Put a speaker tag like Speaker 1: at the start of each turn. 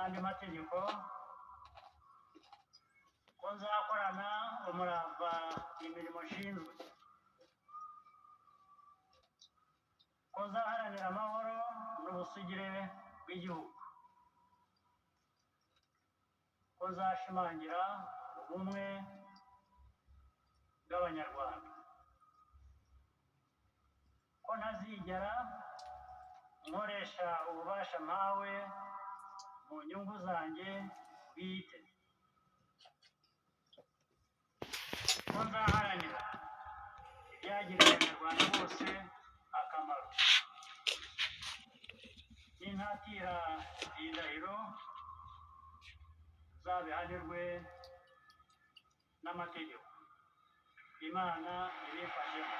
Speaker 1: n'andi mategeko ko nzakorana umurava imirimo nshinzwe, ko nzaharanira amahoro n'ubusugire bw'igihugu, ko nzashimangira ubumwe bw'Abanyarwanda, ko ntazigera nkoresha ububasha mpawe mu nyungu zanjye bwite, ko nzaharanira ibyagirira Abanyarwanda bose akamaro, nintatira iyi ndahiro nzabihanirwe n'amategeko. Imana ibifashemo.